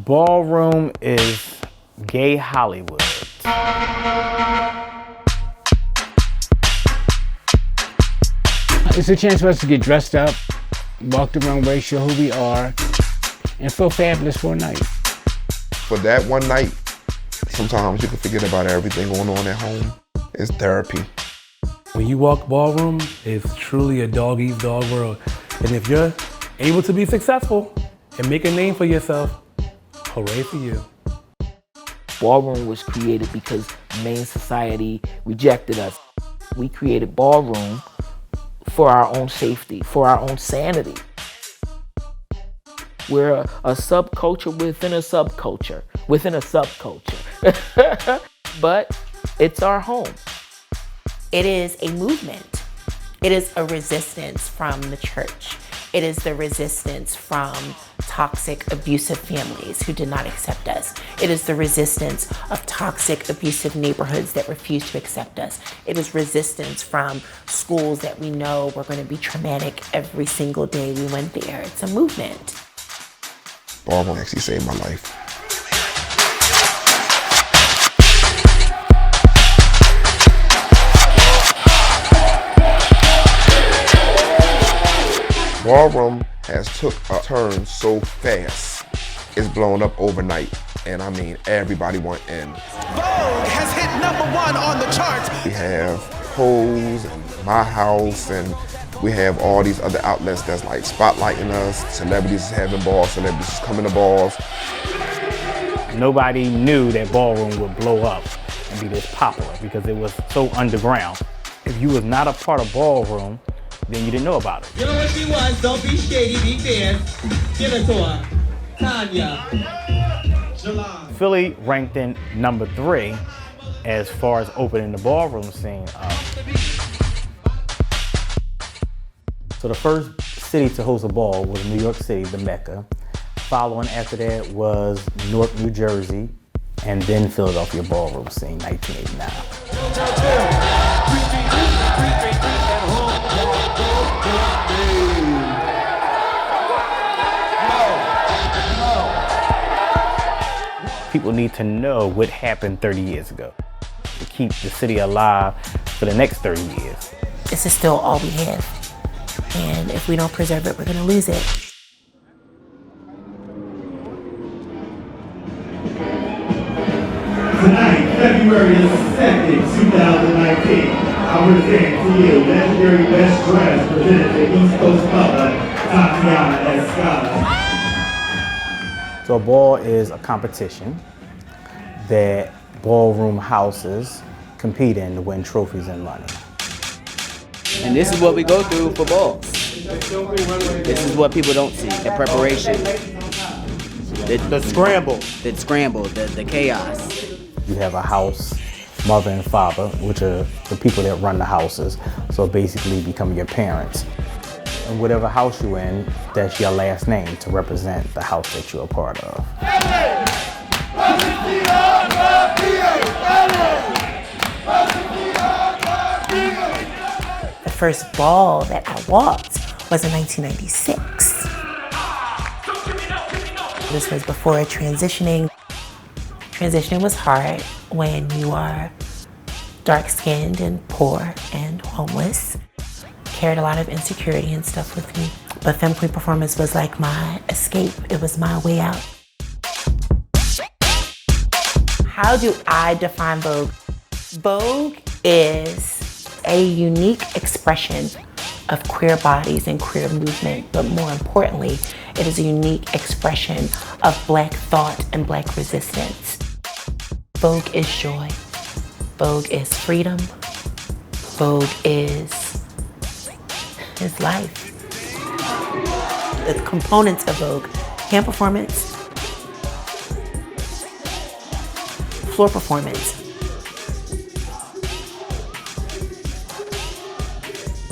Ballroom is gay Hollywood. It's a chance for us to get dressed up, walk the runway, show who we are, and feel fabulous for a night. For that one night, sometimes you can forget about everything going on at home. It's therapy. When you walk ballroom, it's truly a dog-eat-dog world. And if you're able to be successful and make a name for yourself, hooray for you. Ballroom was created because main society rejected us. We created ballroom for our own safety, for our own sanity. We're a subculture within a subculture, within a subculture. But it's our home. It is a movement. It is a resistance from the church. It is the resistance from toxic, abusive families who did not accept us. It is the resistance of toxic, abusive neighborhoods that refuse to accept us. It is resistance from schools that we know were going to be traumatic every single day we went there. It's a movement. Ballroom actually saved my life. Ballroom has took a turn so fast, it's blown up overnight. And I mean, everybody went in. Vogue has hit #1 on the charts. We have Pose and My House, and we have all these other outlets that's like spotlighting us. Celebrities having balls, celebrities coming to balls. Nobody knew that ballroom would blow up and be this popular because it was so underground. If you was not a part of ballroom, then you didn't know about it. You know what she wants? Don't be shady, be fair. Give it to her. Tanya. July. Philly ranked in #3 as far as opening the ballroom scene up. So the first city to host a ball was New York City, the Mecca. Following after that was Newark, New Jersey, and then Philadelphia ballroom scene, 1989. People need to know what happened 30 years ago to keep the city alive for the next 30 years. This is still all we have. And if we don't preserve it, we're going to lose it. Tonight, February the 2nd, 2019, I present to you legendary best dress presented to East Coast Color, Tatiana and Scott. So a ball is a competition that ballroom houses compete in to win trophies and money. And this is what we go through for balls. This is what people don't see, the preparation. The scramble. The chaos. You have a house mother and father, which are the people that run the houses. So basically become your parents. And whatever house you're in, that's your last name to represent the house that you're a part of. The first ball that I walked was in 1996. This was before transitioning. Transitioning was hard when you are dark-skinned and poor and homeless. Carried a lot of insecurity and stuff with me. But Femme Queen performance was like my escape. It was my way out. How do I define Vogue? Vogue is a unique expression of queer bodies and queer movement, but more importantly, it is a unique expression of Black thought and Black resistance. Vogue is joy. Vogue is freedom. Vogue is life. The components of Vogue: hand performance, floor performance,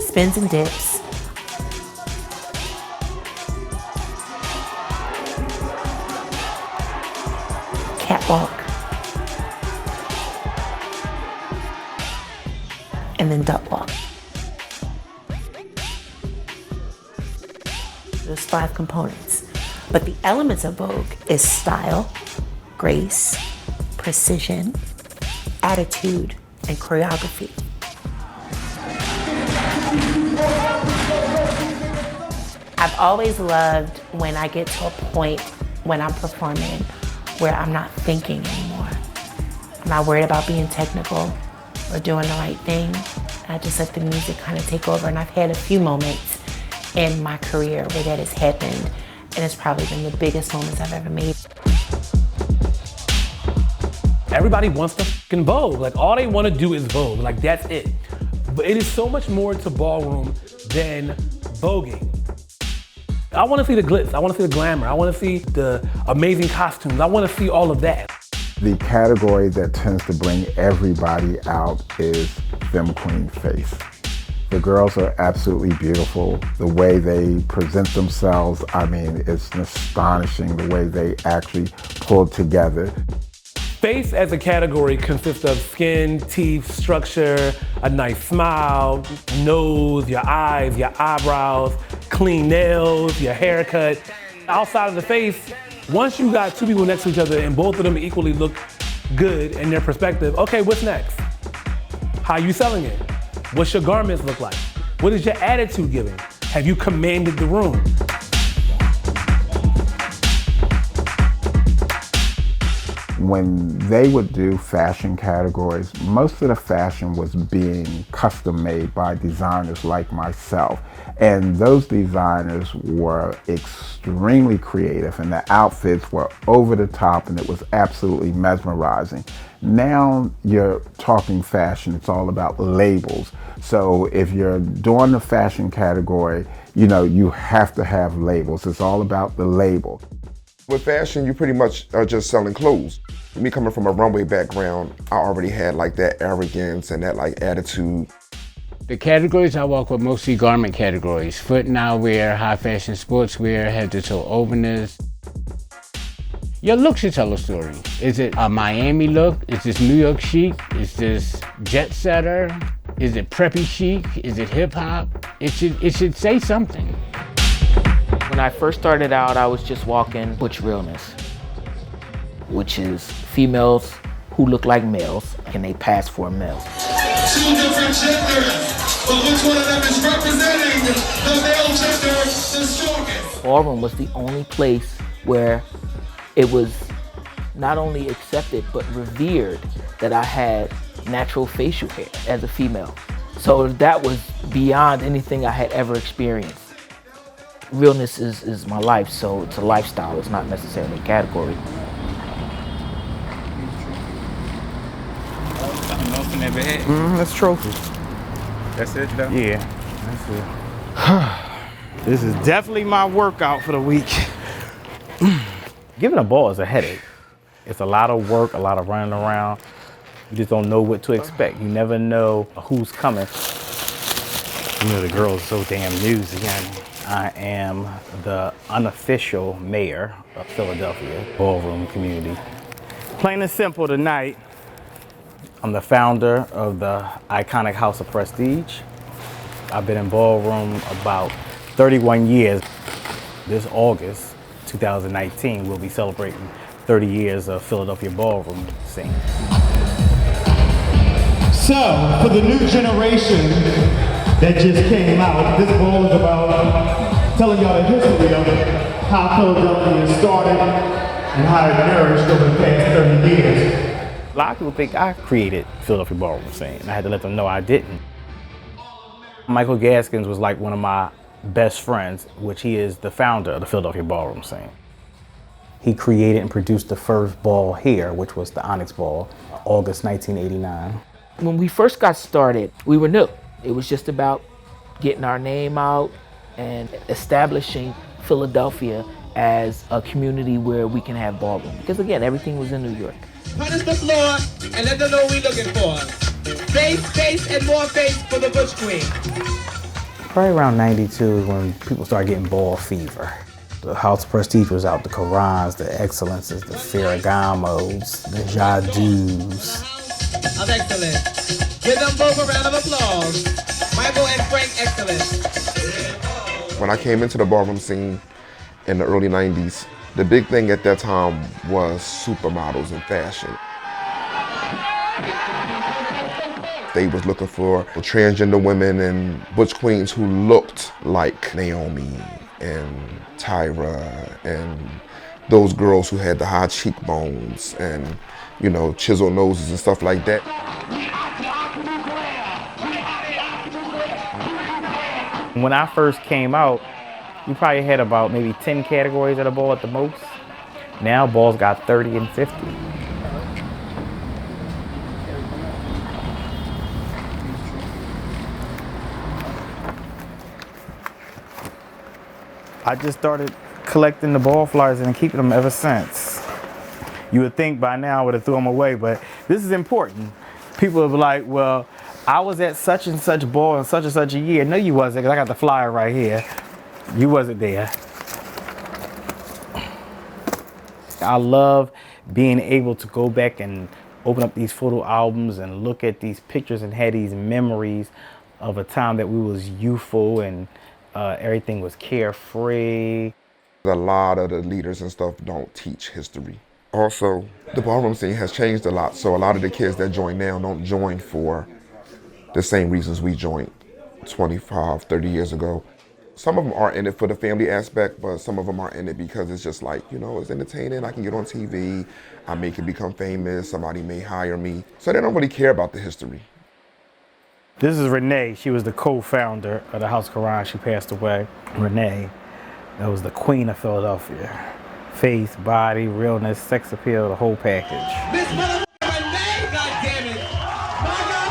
spins and dips, catwalk, and then duck walk. There's 5 components. But the elements of Vogue is style, grace, precision, attitude, and choreography. I've always loved when I get to a point when I'm performing where I'm not thinking anymore. I'm not worried about being technical or doing the right thing. I just let the music kind of take over, and I've had a few moments in my career where that has happened, and it's probably been the biggest moments I've ever made. Everybody wants to fucking Vogue. Like, all they want to do is Vogue. Like, that's it. But it is so much more to ballroom than voguing. I want to see the glitz. I want to see the glamour. I want to see the amazing costumes. I want to see all of that. The category that tends to bring everybody out is Femme Queen face. The girls are absolutely beautiful. The way they present themselves, I mean, it's astonishing the way they actually pull together. Face as a category consists of skin, teeth, structure, a nice smile, nose, your eyes, your eyebrows, clean nails, your haircut. Outside of the face, once you got two people next to each other and both of them equally look good in their perspective, okay, what's next? How you selling it? What's your garments look like? What is your attitude giving? Have you commanded the room? When they would do fashion categories, most of the fashion was being custom made by designers like myself. And those designers were extremely creative, and the outfits were over the top, and it was absolutely mesmerizing. Now you're talking fashion, it's all about labels. So if you're doing the fashion category, you know, you have to have labels. It's all about the label. With fashion, you pretty much are just selling clothes. Me coming from a runway background, I already had like that arrogance and that like attitude. The categories I work with, mostly garment categories. Foot and eyewear, high fashion sportswear, head to toe openers. Your look should tell a story. Is it a Miami look? Is this New York chic? Is this jet setter? Is it preppy chic? Is it hip hop? It should say something. When I first started out, I was just walking butch realness, which is females who look like males and they pass for males. Two different genders, but which one of them is representing the male gender the strongest? Ballroom was the only place where it was not only accepted but revered that I had natural facial hair as a female. So that was beyond anything I had ever experienced. Realness is my life, so it's a lifestyle, it's not necessarily a category. That's trophy. That's it, though? Yeah, that's it. This is definitely my workout for the week. Giving a ball is a headache. It's a lot of work, a lot of running around. You just don't know what to expect. You never know who's coming. You know, the girls are so damn newsy. I am the unofficial mayor of Philadelphia ballroom community. Plain and simple tonight, I'm the founder of the iconic House of Prestige. I've been in ballroom about 31 years. This August, 2019, we'll be celebrating 30 years of Philadelphia ballroom scene. So, for the new generation that just came out, this ball is about telling y'all the history of how Philadelphia started and how it nourished over the past 30 years. A lot of people think I created Philadelphia ballroom scene, and I had to let them know I didn't. Michael Gaskins was like one of my best friends, which he is the founder of the Philadelphia ballroom scene. He created and produced the first ball here, which was the Onyx Ball, August 1989. When we first got started, we were new. It was just about getting our name out and establishing Philadelphia as a community where we can have ballroom. Because again, everything was in New York. Punish the floor and let them know what we're looking for. Face, and more face for the Butch Queen. Probably around 92 is when people started getting ball fever. The House of Prestige was out, the Korans, the Excellences, the Ferragamos, the Jadus. Of excellence. Give them both a round of applause. Michael and Frank, excellent. When I came into the ballroom scene in the early 90s. The big thing at that time was supermodels in fashion. They was looking for transgender women and butch queens who looked like Naomi and Tyra and those girls who had the high cheekbones and, you know, chiseled noses and stuff like that. When I first came out, you probably had about maybe 10 categories at a ball at the most. Now balls got 30 and 50. I just started collecting the ball flyers and keeping them ever since. You would think by now I would have thrown them away, but this is important. People would be like, well, I was at such and such ball in such and such a year. No, you wasn't, because I got the flyer right here. You wasn't there. I love being able to go back and open up these photo albums and look at these pictures and have these memories of a time that we was youthful and everything was carefree. A lot of the leaders and stuff don't teach history. Also, the ballroom scene has changed a lot, so a lot of the kids that join now don't join for the same reasons we joined 25, 30 years ago. Some of them are in it for the family aspect, but some of them are in it because it's just like, you know, it's entertaining, I can get on TV, I may can become famous, somebody may hire me. So they don't really care about the history. This is Renee. She was the co-founder of the House of Quran. She passed away. Renee, that was the queen of Philadelphia. Face, body, realness, sex appeal, the whole package. Miss Mother Renee, goddammit! Mother,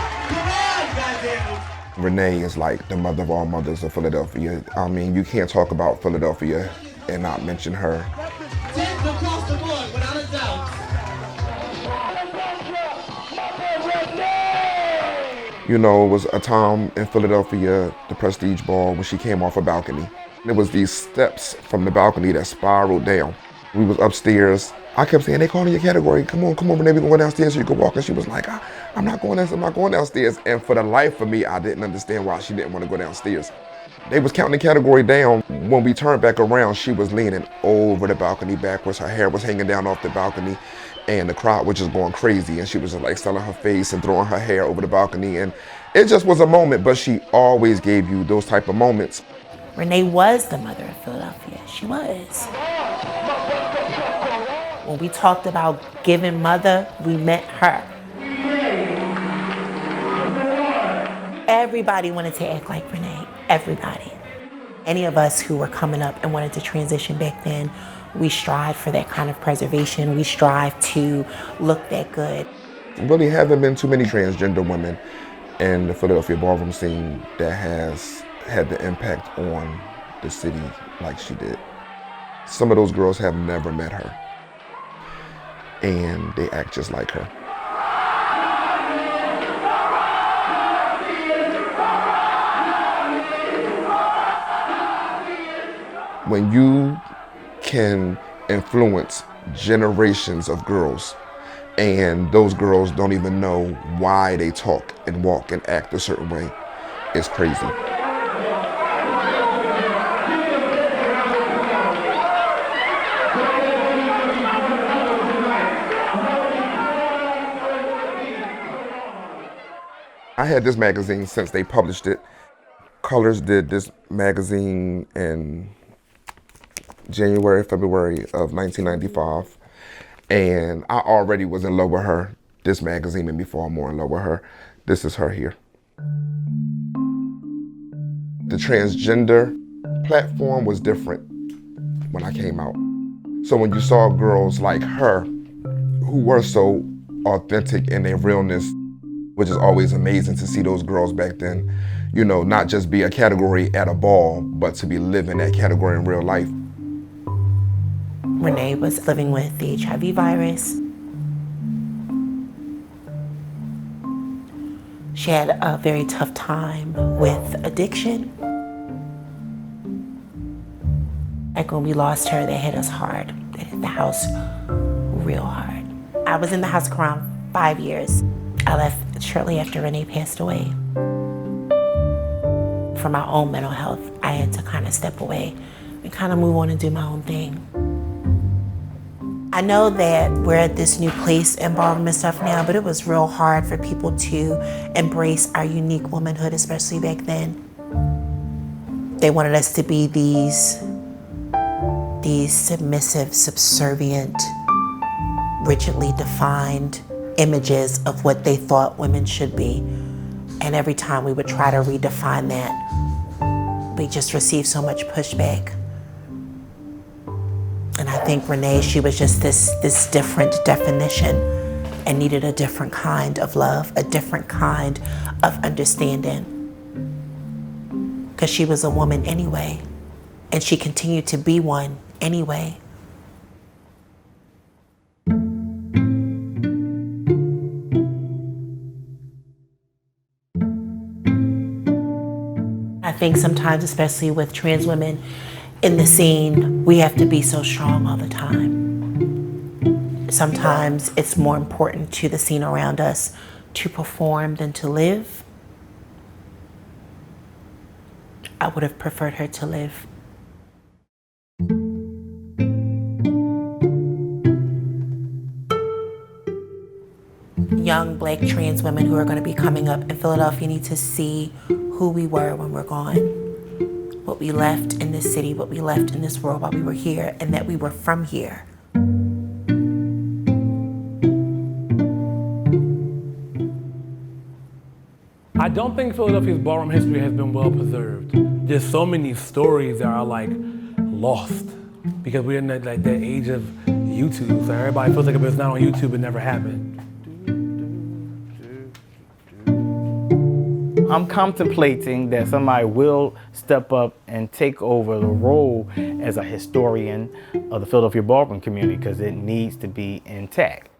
goddammit! Renee is like the mother of all mothers of Philadelphia. I mean, you can't talk about Philadelphia and not mention her. 10 across the board, without a doubt. You know, it was a time in Philadelphia, the Prestige Ball, when she came off a balcony. There was these steps from the balcony that spiraled down. We was upstairs. I kept saying, they calling your category. Come on, Renee, we can go downstairs so you can walk. And she was like, I'm not going downstairs. And for the life of me, I didn't understand why she didn't want to go downstairs. They was counting the category down. When we turned back around, she was leaning over the balcony backwards. Her hair was hanging down off the balcony. And the crowd was just going crazy. And she was just like selling her face and throwing her hair over the balcony. And it just was a moment, but she always gave you those type of moments. Renee was the mother of Philadelphia. She was. When we talked about giving mother, we meant her. Everybody wanted to act like Renee. Everybody. Any of us who were coming up and wanted to transition back then, we strive for that kind of preservation. We strive to look that good. Really haven't been too many transgender women in the Philadelphia ballroom scene that has had the impact on the city like she did. Some of those girls have never met her, and they act just like her. When you can influence generations of girls, and those girls don't even know why they talk and walk and act a certain way, it's crazy. I had this magazine since they published it. Colors did this magazine in January, February of 1995. And I already was in love with her. This magazine made me fall more in love with her. This is her here. The transgender platform was different when I came out. So when you saw girls like her who were so authentic in their realness, which is always amazing to see those girls back then, you know, not just be a category at a ball, but to be living that category in real life. Renee was living with the HIV virus. She had a very tough time with addiction. Like when we lost her, they hit us hard. They hit the house real hard. I was in the house around 5 years. I left shortly after Renee passed away. For my own mental health, I had to kind of step away and kind of move on and do my own thing. I know that we're at this new place in ballroom and stuff now, but it was real hard for people to embrace our unique womanhood, especially back then. They wanted us to be these submissive, subservient, rigidly defined images of what they thought women should be. And every time we would try to redefine that, we just received so much pushback. And I think Renee, she was just this different definition and needed a different kind of love, a different kind of understanding. Because she was a woman anyway, and she continued to be one anyway. I think sometimes, especially with trans women in the scene, we have to be so strong all the time. Sometimes it's more important to the scene around us to perform than to live. I would have preferred her to live. Young Black trans women who are going to be coming up in Philadelphia need to see who we were when we're gone, what we left in this city, what we left in this world while we were here, and that we were from here. I don't think Philadelphia's ballroom history has been well preserved. There's so many stories that are like lost because we're in that age of YouTube, so everybody feels like if it's not on YouTube, it never happened. I'm contemplating that somebody will step up and take over the role as a historian of the Philadelphia ballroom community because it needs to be intact.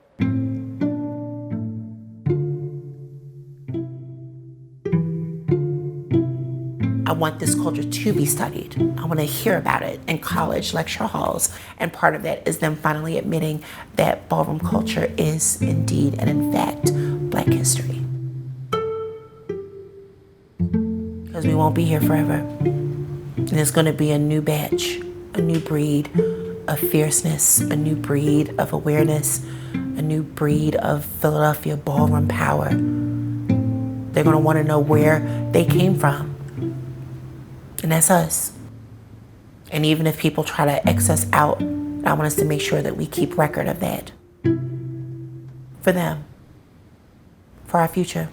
I want this culture to be studied. I want to hear about it in college lecture halls. And part of that is them finally admitting that ballroom culture is indeed and in fact Black history. Because we won't be here forever. And there's going to be a new batch, a new breed of fierceness, a new breed of awareness, a new breed of Philadelphia ballroom power. They're going to want to know where they came from. And that's us. And even if people try to X us out, I want us to make sure that we keep record of that. For them. For our future.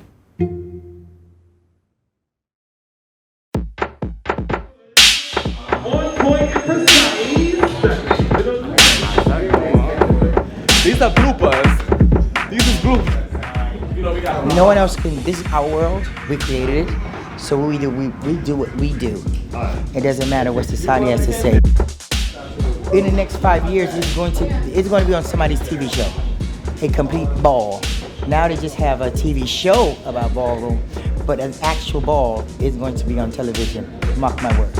These are bloopers. These is bloopers. No one else can. This is our world. We created it. So what we do, we do what we do. It doesn't matter what society has to say. In the next 5 years, it's going to be on somebody's TV show. A complete ball. Now they just have a TV show about ballroom, but an actual ball is going to be on television. Mark my word.